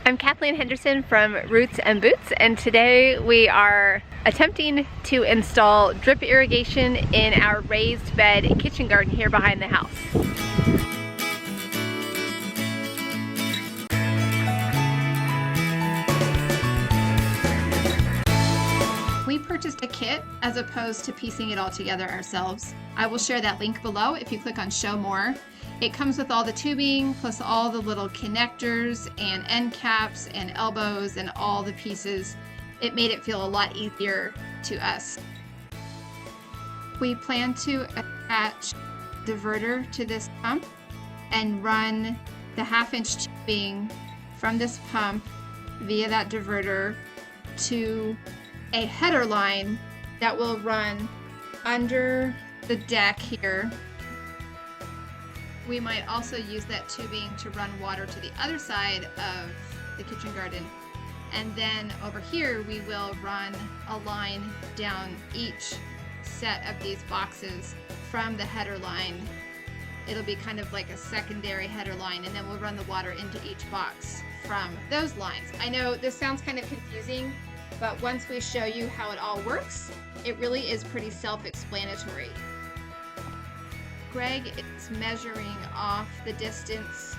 I'm Kathleen Henderson from Roots and Boots, and today we are attempting to install drip irrigation in our raised bed kitchen garden here behind the house. We purchased a kit as opposed to piecing it all together ourselves. I will share that link below if you click on show more. It comes with all the tubing plus all the little connectors and end caps and elbows and all the pieces. It made it feel a lot easier to us. We plan to attach the diverter to this pump and run the 1/2-inch tubing from this pump via that diverter to a header line that will run under the deck here. We might also use that tubing to run water to the other side of the kitchen garden. And then over here, we will run a line down each set of these boxes from the header line. It'll be kind of like a secondary header line, and then we'll run the water into each box from those lines. I know this sounds kind of confusing, but once we show you how it all works, it really is pretty self-explanatory. Greg is measuring off the distance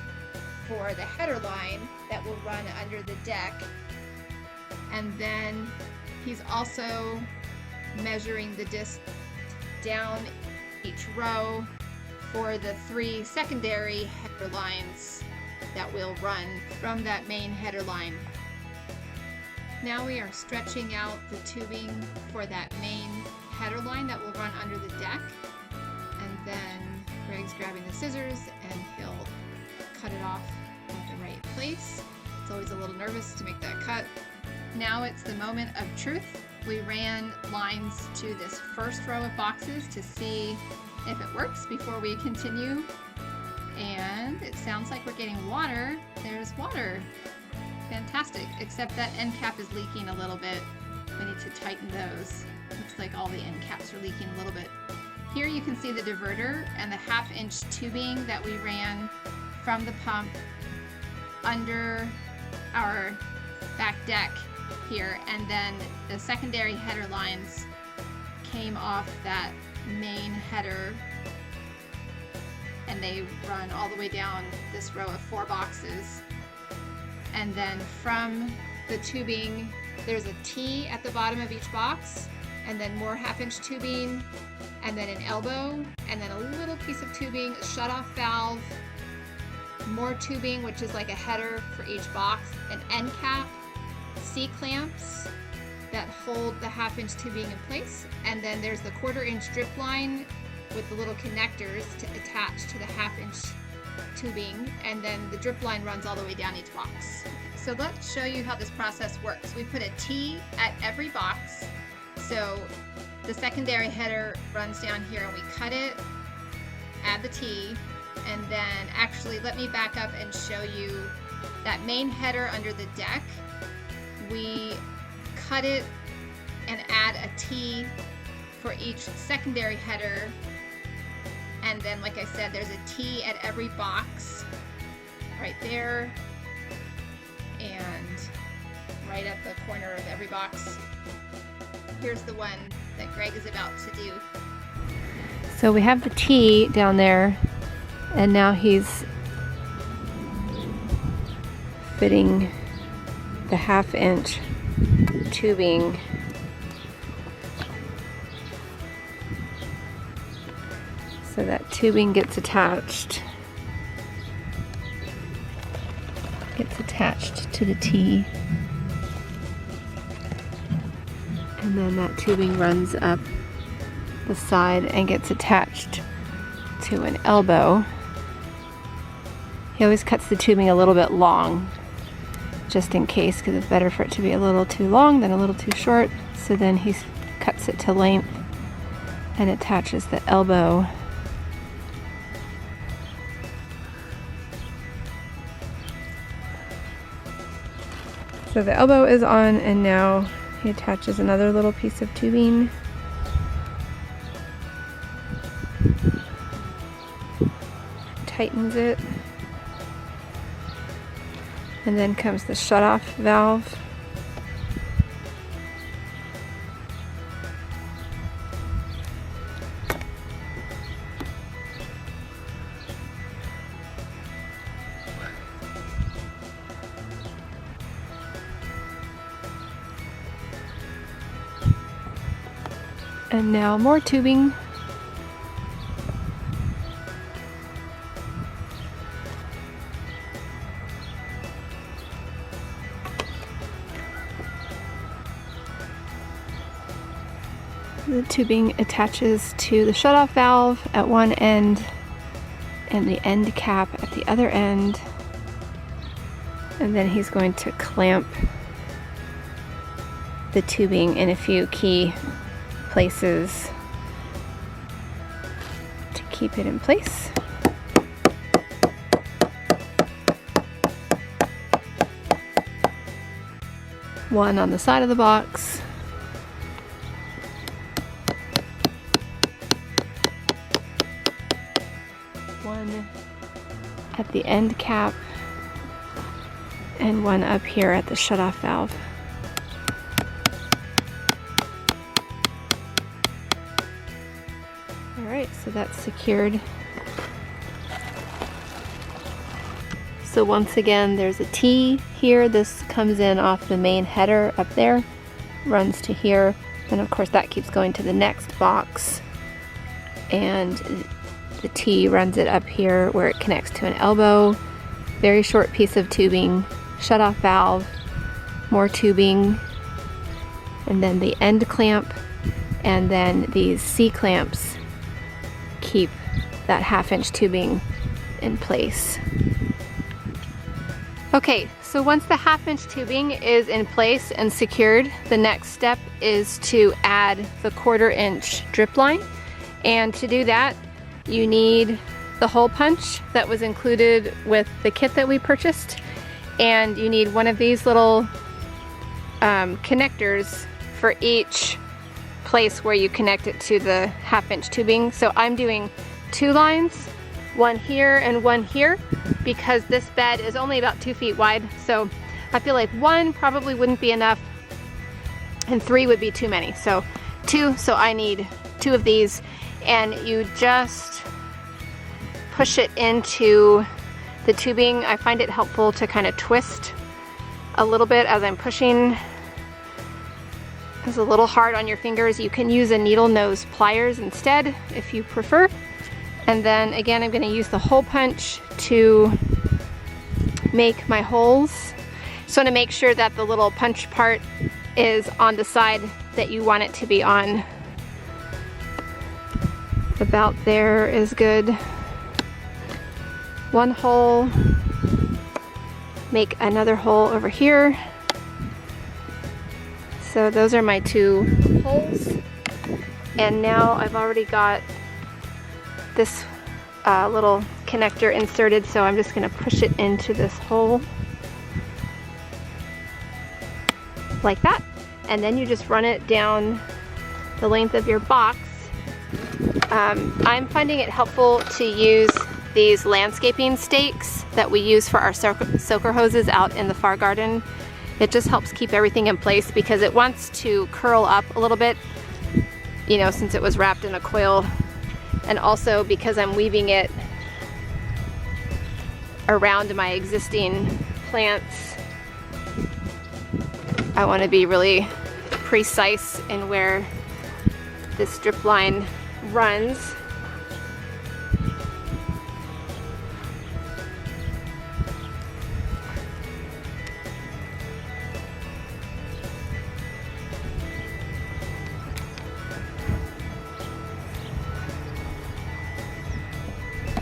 for the header line that will run under the deck, and then he's also measuring the distance down each row for the 3 secondary header lines that will run from that main header line. Now we are stretching out the tubing for that main header line that will run under the deck. And then Greg's grabbing the scissors and he'll cut it off at the right place. It's always a little nervous to make that cut. Now it's the moment of truth. We ran lines to this first row of boxes to see if it works before we continue. And it sounds like we're getting water. There's water. Fantastic, except that end cap is leaking a little bit. We need to tighten those. Looks like all the end caps are leaking a little bit. Here you can see the diverter and the 1/2-inch tubing that we ran from the pump under our back deck here, and then the secondary header lines came off that main header and they run all the way down this row of 4 boxes. And then from the tubing, there's a T at the bottom of each box, and then more 1/2-inch tubing, and then an elbow, and then a little piece of tubing, a shutoff valve, more tubing, which is like a header for each box, an end cap, C-clamps that hold the 1/2-inch tubing in place, and then there's the 1/4-inch drip line with the little connectors to attach to the 1/2-inch tubing, and then the drip line runs all the way down each box. So let's show you how this process works. We put a T at every box. So the secondary header runs down here and we cut it, add the T, and then actually let me back up and show you that main header under the deck. We cut it and add a T for each secondary header. And then, like I said, there's a T at every box right there and right at the corner of every box. Here's the one that Greg is about to do. So we have the T down there, and now he's fitting the 1/2-inch tubing so that tubing gets attached to the T, and then that tubing runs up the side and gets attached to an elbow. He always cuts the tubing a little bit long just in case, because it's better for it to be a little too long than a little too short. So then he cuts it to length and attaches the elbow So the elbow is on, and now he attaches another little piece of tubing. Tightens it. And then comes the shutoff valve. And now more tubing. The tubing attaches to the shutoff valve at one end and the end cap at the other end. And then he's going to clamp the tubing in a few key places to keep it in place. One on the side of the box. One at the end cap. And one up here at the shutoff valve. Alright, so that's secured. So once again, there's a T here. This comes in off the main header up there, runs to here, and of course that keeps going to the next box. And the T runs it up here where it connects to an elbow. Very short piece of tubing, shutoff valve, more tubing, and then the end clamp, and then these C-clamps keep that 1/2-inch tubing in place. Okay, so once the 1/2-inch tubing is in place and secured, the next step is to add the 1/4-inch drip line. And to do that, you need the hole punch that was included with the kit that we purchased. And you need one of these little connectors for each place where you connect it to the 1/2-inch tubing. So I'm doing 2 lines, one here and one here, because this bed is only about 2 feet wide. So I feel like 1 probably wouldn't be enough and 3 would be too many. So 2, so I need 2 of these, and you just push it into the tubing. I find it helpful to kind of twist a little bit as I'm pushing. It's a little hard on your fingers. You can use a needle nose pliers instead if you prefer. And then again, I'm going to use the hole punch to make my holes. So I want to make sure that the little punch part is on the side that you want it to be on. About there is good. 1 hole, make another hole over here. So those are my 2 holes. And now I've already got this little connector inserted, so I'm just going to push it into this hole like that. And then you just run it down the length of your box. I'm finding it helpful to use these landscaping stakes that we use for our soaker hoses out in the far garden. It just helps keep everything in place because it wants to curl up a little bit, you know, since it was wrapped in a coil. And also because I'm weaving it around my existing plants, I want to be really precise in where this strip line runs.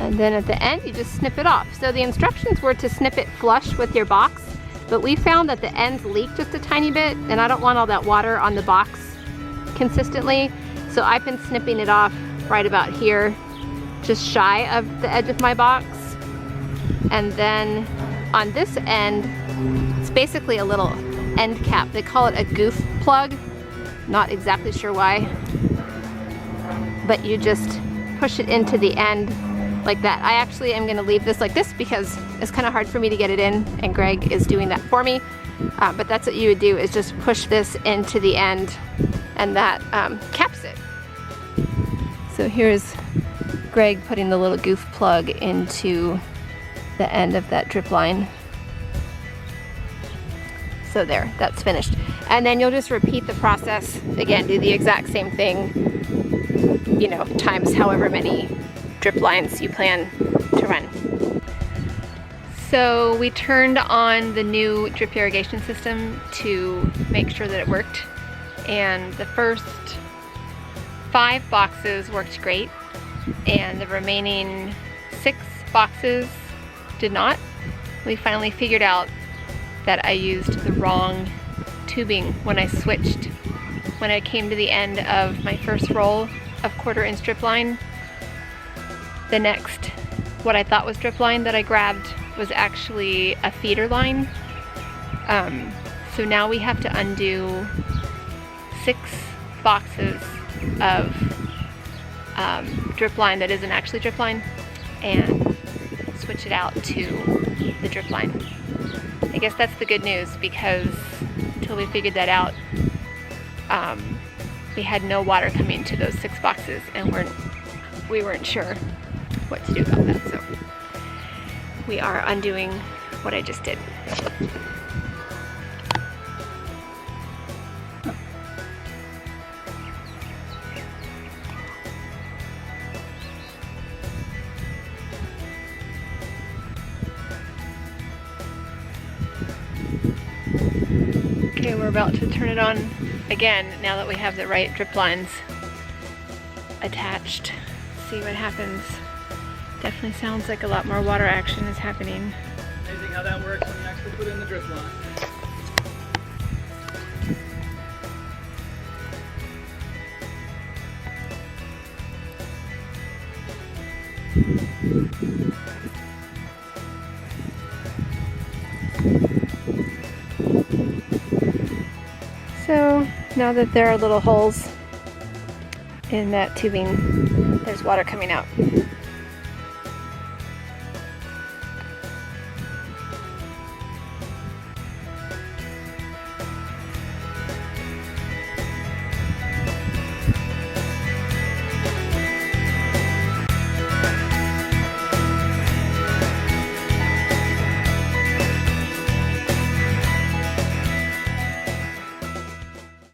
And then at the end, you just snip it off. So the instructions were to snip it flush with your box, but we found that the ends leak just a tiny bit, and I don't want all that water on the box consistently. So I've been snipping it off right about here, just shy of the edge of my box. And then on this end, it's basically a little end cap. They call it a goof plug. Not exactly sure why, but you just push it into the end like that. I actually am going to leave this like this because It's kind of hard for me to get it in, and Greg is doing that for me. But that's what you would do, is just push this into the end, and that caps it. So here's Greg putting the little goof plug into the end of that drip line. So there, that's finished. And then you'll just repeat the process again, do the exact same thing, you know, times however many drip lines you plan to run. So we turned on the new drip irrigation system to make sure that it worked, and the first 5 boxes worked great, and the remaining 6 boxes did not. We finally figured out that I used the wrong tubing when I switched. When I came to the end of my first roll of 1/4 inch drip line, the next, what I thought was drip line that I grabbed was actually a feeder line. So now we have to undo 6 boxes of drip line that isn't actually drip line and switch it out to the drip line. I guess that's the good news, because until we figured that out, we had no water coming to those 6 boxes, and we weren't sure what to do about that. So we are undoing what I just did. Okay, we're about to turn it on again now that we have the right drip lines attached. See what happens. Definitely sounds like a lot more water action is happening. Amazing how that works when you actually put in the drip line. So now that there are little holes in that tubing, there's water coming out.